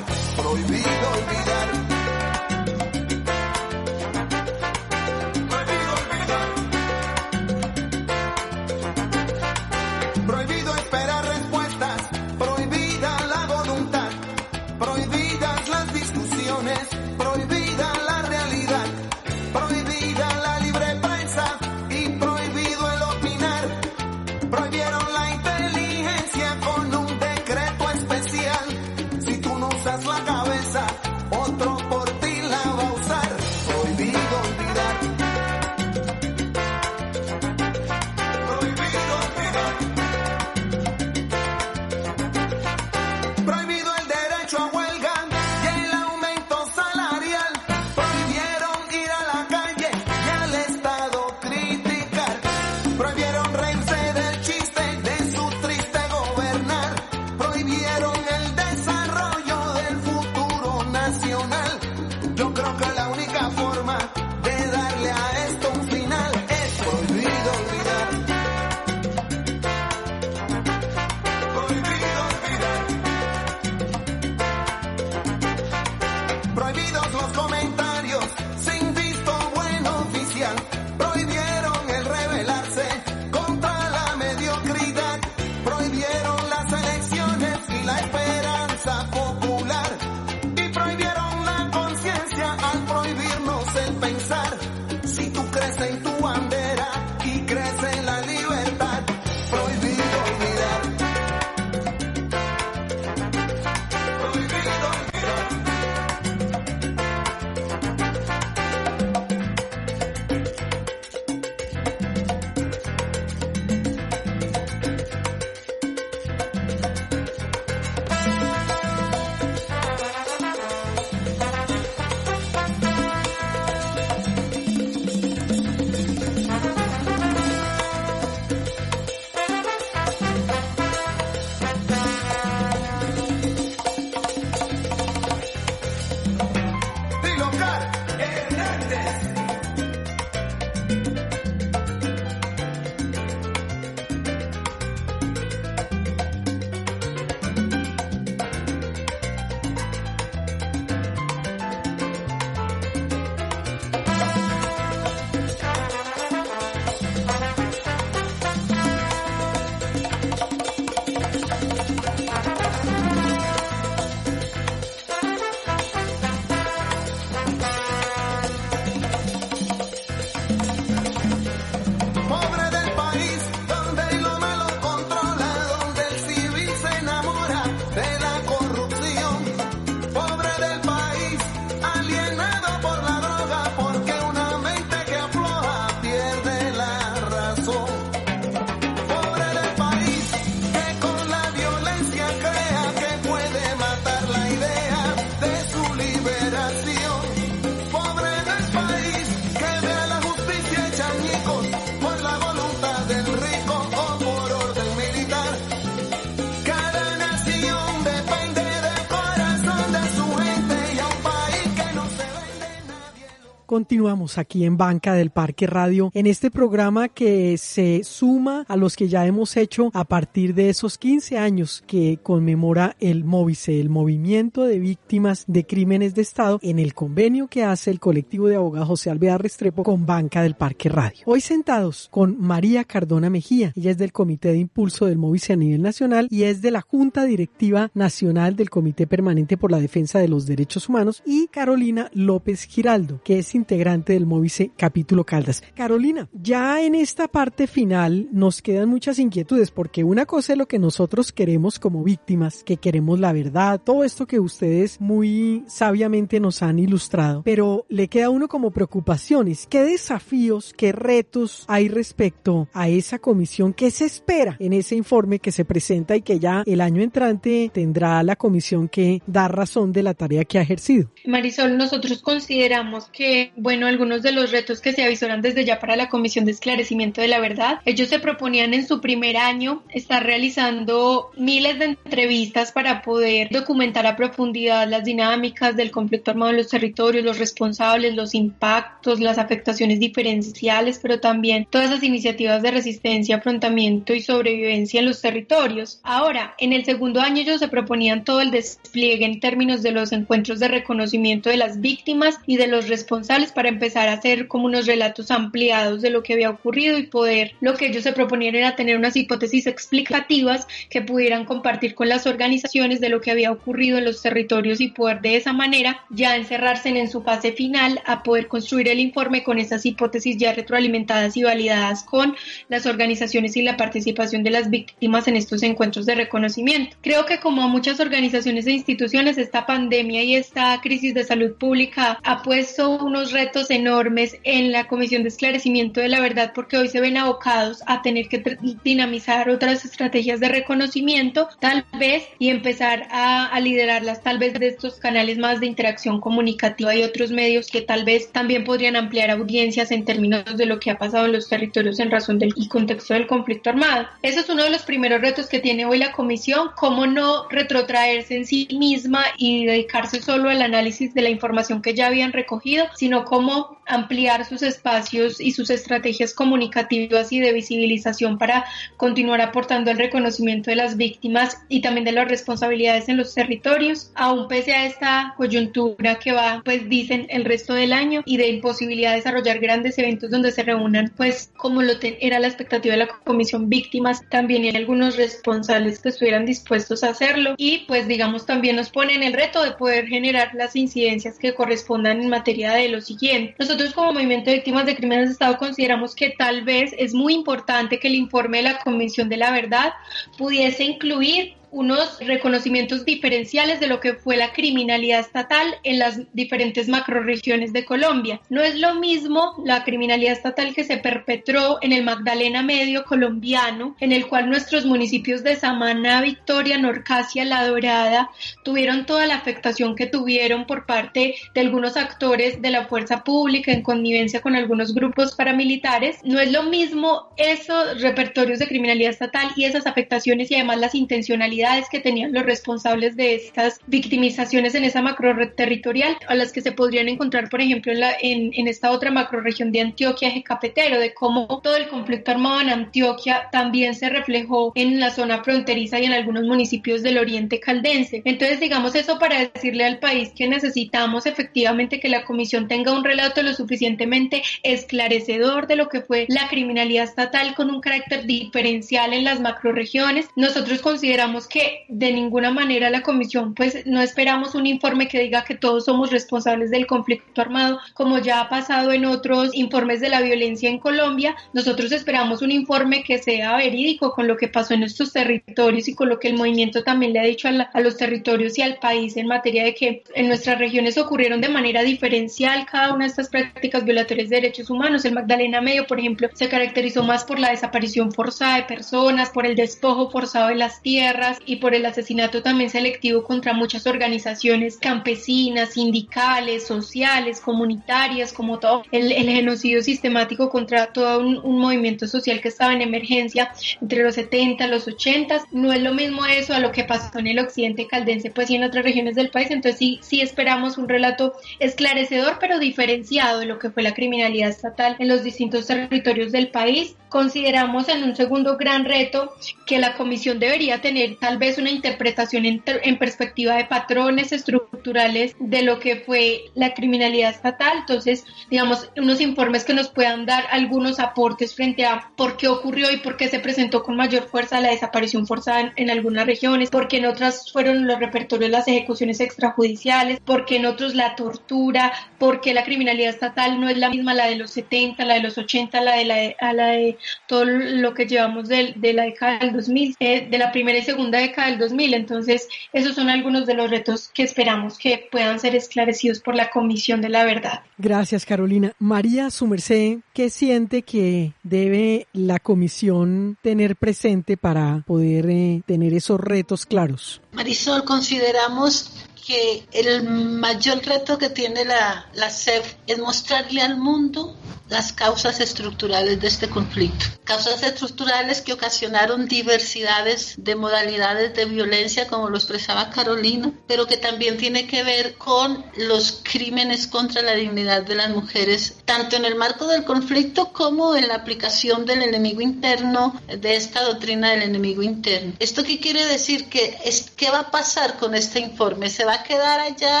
Continuamos aquí en Banca del Parque Radio, en este programa que se suma a los que ya hemos hecho a partir de esos 15 años que conmemora el MOVICE, el Movimiento de Víctimas de Crímenes de Estado, en el convenio que hace el colectivo de abogados José Alvear Restrepo con Banca del Parque Radio. Hoy sentados con María Cardona Mejía, ella es del Comité de Impulso del MOVICE a nivel nacional y es de la Junta Directiva Nacional del Comité Permanente por la Defensa de los Derechos Humanos, y Carolina López Giraldo, que es integrante del MOVICE Capítulo Caldas. Carolina, ya en esta parte final nos quedan muchas inquietudes, porque una cosa es lo que nosotros queremos como víctimas, que queremos la verdad, todo esto que ustedes muy sabiamente nos han ilustrado, pero le queda a uno como preocupaciones. ¿Qué desafíos, qué retos hay respecto a esa comisión? ¿Qué se espera en ese informe que se presenta y que ya el año entrante tendrá la comisión que dar razón de la tarea que ha ejercido? Marisol, nosotros consideramos que, algunos de los retos que se avisoran desde ya para la Comisión de Esclarecimiento de la Verdad, ellos se proponían en su primer año estar realizando miles de entrevistas para poder documentar a profundidad las dinámicas del conflicto armado en los territorios, los responsables, los impactos, las afectaciones diferenciales, pero también todas esas iniciativas de resistencia, afrontamiento y sobrevivencia en los territorios. Ahora, en el segundo año ellos se proponían todo el despliegue en términos de los encuentros de reconocimiento de las víctimas y de los responsables para empezar a hacer como unos relatos ampliados de lo que había ocurrido y poder, lo que ellos se proponían era tener unas hipótesis explicativas que pudieran compartir con las organizaciones de lo que había ocurrido en los territorios y poder de esa manera ya encerrarse en su fase final a poder construir el informe con esas hipótesis ya retroalimentadas y validadas con las organizaciones y la participación de las víctimas en estos encuentros de reconocimiento. Creo que como a muchas organizaciones e instituciones, esta pandemia y esta crisis de salud pública ha puesto unos retos enormes en la Comisión de Esclarecimiento de la Verdad, porque hoy se ven abocados a tener que dinamizar otras estrategias de reconocimiento, tal vez, y empezar a liderarlas tal vez de estos canales más de interacción comunicativa y otros medios que tal vez también podrían ampliar audiencias en términos de lo que ha pasado en los territorios en razón del contexto del conflicto armado. Eso es uno de los primeros retos que tiene hoy la Comisión, cómo no retrotraerse en sí misma y dedicarse solo al análisis de la información que ya habían recogido, sino cómo ampliar sus espacios y sus estrategias comunicativas y de visibilización para continuar aportando al reconocimiento de las víctimas y también de las responsabilidades en los territorios, aún pese a esta coyuntura que va, pues dicen, el resto del año y de imposibilidad de desarrollar grandes eventos donde se reúnan, pues como era la expectativa de la Comisión, víctimas, también hay algunos responsables que estuvieran dispuestos a hacerlo y pues digamos también nos ponen el reto de poder generar las incidencias que correspondan en materia de lo siguiente. Nosotros como Movimiento de Víctimas de Crímenes de Estado consideramos que tal vez es muy importante que el informe de la Comisión de la Verdad pudiese incluir unos reconocimientos diferenciales de lo que fue la criminalidad estatal en las diferentes macrorregiones de Colombia. No es lo mismo la criminalidad estatal que se perpetró en el Magdalena Medio colombiano, en el cual nuestros municipios de Samaná, Victoria, Norcasia, La Dorada tuvieron toda la afectación que tuvieron por parte de algunos actores de la fuerza pública en connivencia con algunos grupos paramilitares. No es lo mismo esos repertorios de criminalidad estatal y esas afectaciones y además las intencionalidades que tenían los responsables de estas victimizaciones en esa macro territorial a las que se podrían encontrar, por ejemplo, en esta otra macrorregión de Antioquia, Eje Cafetero, de cómo todo el conflicto armado en Antioquia también se reflejó en la zona fronteriza y en algunos municipios del oriente caldense. Entonces, digamos eso para decirle al país que necesitamos efectivamente que la Comisión tenga un relato lo suficientemente esclarecedor de lo que fue la criminalidad estatal con un carácter diferencial en las macrorregiones. Nosotros consideramos que de ninguna manera la Comisión, pues no esperamos un informe que diga que todos somos responsables del conflicto armado, como ya ha pasado en otros informes de la violencia en Colombia. Nosotros esperamos un informe que sea verídico con lo que pasó en estos territorios y con lo que el movimiento también le ha dicho a los territorios y al país en materia de que en nuestras regiones ocurrieron de manera diferencial cada una de estas prácticas violatorias de derechos humanos. El Magdalena Medio, por ejemplo, se caracterizó más por la desaparición forzada de personas, por el despojo forzado de las tierras, políticas y por el asesinato también selectivo contra muchas organizaciones campesinas, sindicales, sociales, comunitarias, como todo el genocidio sistemático contra todo un movimiento social que estaba en emergencia entre los 70, los 80. No es lo mismo eso a lo que pasó en el occidente caldense, pues, y en otras regiones del país. Entonces sí esperamos un relato esclarecedor, pero diferenciado de lo que fue la criminalidad estatal en los distintos territorios del país. Consideramos en un segundo gran reto que la comisión debería tener tal vez una interpretación en perspectiva de patrones estructurales de lo que fue la criminalidad estatal. Entonces, digamos, unos informes que nos puedan dar algunos aportes frente a por qué ocurrió y por qué se presentó con mayor fuerza la desaparición forzada en algunas regiones, por qué en otras fueron los repertorios las ejecuciones extrajudiciales, por qué en otros la tortura, por qué la criminalidad estatal no es la misma la de los 70, la de los 80, la de todo lo que llevamos de la década del 2000, de la primera y segunda década del 2000. Entonces, esos son algunos de los retos que esperamos que puedan ser esclarecidos por la Comisión de la Verdad. Gracias, Carolina. María, su merced, ¿qué siente que debe la Comisión tener presente para poder tener esos retos claros? Marisol, consideramos que el mayor reto que tiene la CEP es mostrarle al mundo las causas estructurales de este conflicto. Causas estructurales que ocasionaron diversidades de modalidades de violencia, como lo expresaba Carolina, pero que también tiene que ver con los crímenes contra la dignidad de las mujeres, tanto en el marco del conflicto como en la aplicación del enemigo interno, de esta doctrina del enemigo interno. ¿Esto qué quiere decir? ¿Qué va a pasar con este informe? ¿Se va a quedar allá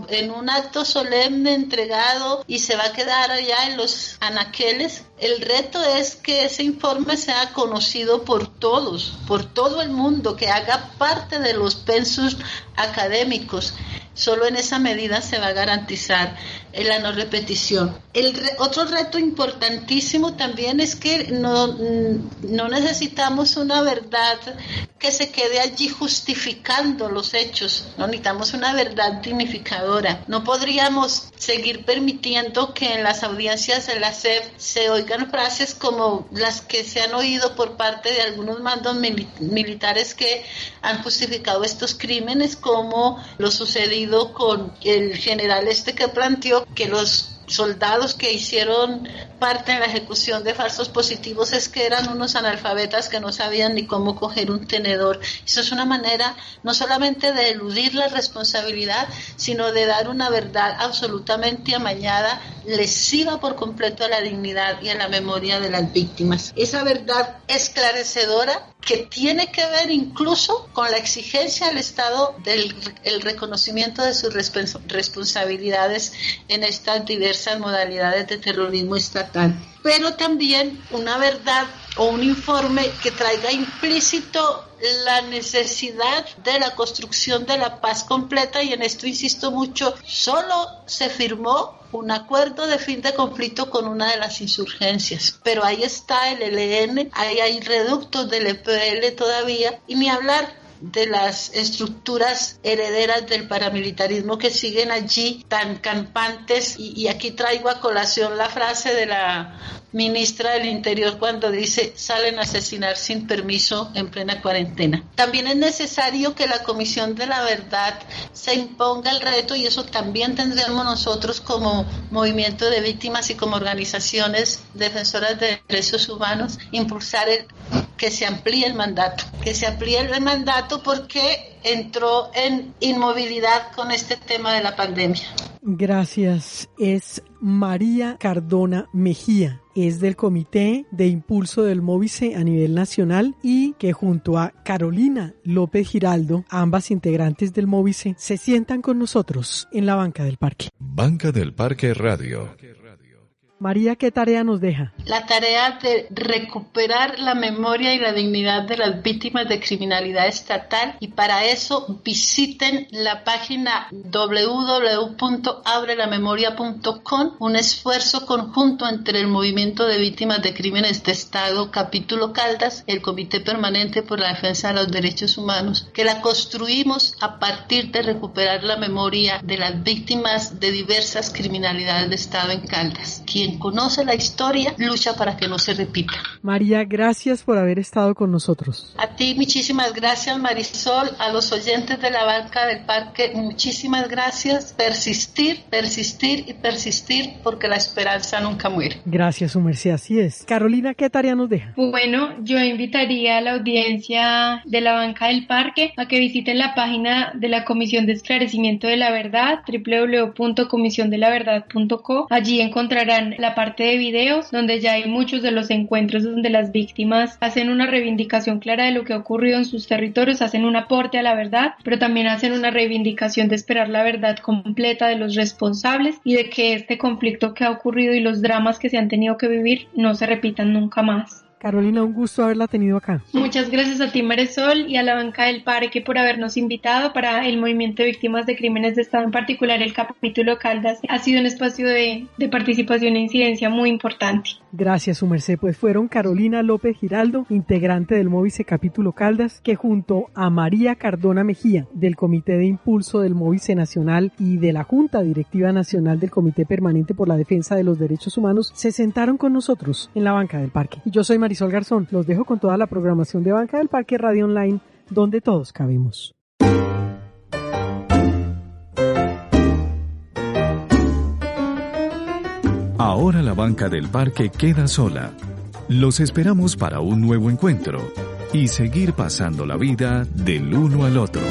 en un acto solemne entregado y se va a quedar allá en los anaqueles? El reto es que ese informe sea conocido por todos, por todo el mundo, que haga parte de los pensos académicos. Solo en esa medida se va a garantizar la no repetición. Otro reto importantísimo también es que no necesitamos una verdad que se quede allí justificando los hechos, no necesitamos una verdad dignificadora. No podríamos seguir permitiendo que en las audiencias de la CEP se oigan frases como las que se han oído por parte de algunos mandos militares que han justificado estos crímenes, como lo sucedido con el general que planteó que los soldados que hicieron parte en la ejecución de falsos positivos es que eran unos analfabetas que no sabían ni cómo coger un tenedor. Eso es una manera no solamente de eludir la responsabilidad, sino de dar una verdad absolutamente amañada, lesiva por completo a la dignidad y a la memoria de las víctimas. Esa verdad esclarecedora que tiene que ver incluso con la exigencia al Estado del reconocimiento de sus responsabilidades en estas diversas modalidades de terrorismo estatal. Pero también una verdad o un informe que traiga implícito la necesidad de la construcción de la paz completa, y en esto insisto mucho, solo se firmó un acuerdo de fin de conflicto con una de las insurgencias, pero ahí está el ELN, ahí hay reductos del EPL todavía, y ni hablar de las estructuras herederas del paramilitarismo que siguen allí tan campantes, y aquí traigo a colación la frase de la ministra del Interior cuando dice: salen a asesinar sin permiso en plena cuarentena. También es necesario que la Comisión de la Verdad se imponga el reto, y eso también tendremos nosotros como movimiento de víctimas y como organizaciones defensoras de derechos humanos, impulsar que se amplíe el mandato, porque entró en inmovilidad con este tema de la pandemia. Gracias. Es María Cardona Mejía, es del Comité de Impulso del Móvice a nivel nacional, y que junto a Carolina López Giraldo, ambas integrantes del Móvice, se sientan con nosotros en la Banca del Parque. Banca del Parque Radio. María, ¿qué tarea nos deja? La tarea de recuperar la memoria y la dignidad de las víctimas de criminalidad estatal, y para eso visiten la página www.abrelamemoria.com, un esfuerzo conjunto entre el Movimiento de Víctimas de Crímenes de Estado Capítulo Caldas, el Comité Permanente por la Defensa de los Derechos Humanos, que la construimos a partir de recuperar la memoria de las víctimas de diversas criminalidades de Estado en Caldas. quien conoce la historia lucha para que no se repita. María, gracias por haber estado con nosotros. A ti muchísimas gracias, Marisol, a los oyentes de la Banca del Parque, muchísimas gracias. Persistir, persistir y persistir, porque la esperanza nunca muere. Gracias, su merced, así es. Carolina, ¿qué tarea nos deja? Bueno, yo invitaría a la audiencia de la Banca del Parque a que visiten la página de la Comisión de Esclarecimiento de la Verdad, www.comisiondelaverdad.co. Allí encontrarán la parte de videos, donde ya hay muchos de los encuentros donde las víctimas hacen una reivindicación clara de lo que ha ocurrido en sus territorios, hacen un aporte a la verdad, pero también hacen una reivindicación de esperar la verdad completa de los responsables y de que este conflicto que ha ocurrido y los dramas que se han tenido que vivir no se repitan nunca más. Carolina, un gusto haberla tenido acá. Muchas gracias a ti, Marisol, y a la Banca del Parque por habernos invitado. Para el Movimiento de Víctimas de Crímenes de Estado, en particular el capítulo Caldas, ha sido un espacio de participación e incidencia muy importante. Gracias, su merced. Pues fueron Carolina López Giraldo, integrante del Móvice Capítulo Caldas, que junto a María Cardona Mejía, del Comité de Impulso del Móvice Nacional y de la Junta Directiva Nacional del Comité Permanente por la Defensa de los Derechos Humanos, se sentaron con nosotros en la Banca del Parque. Y yo soy Marisol Garzón. Los dejo con toda la programación de Banca del Parque Radio Online, donde todos cabemos. Ahora la Banca del Parque queda sola. Los esperamos para un nuevo encuentro y seguir pasando la vida del uno al otro.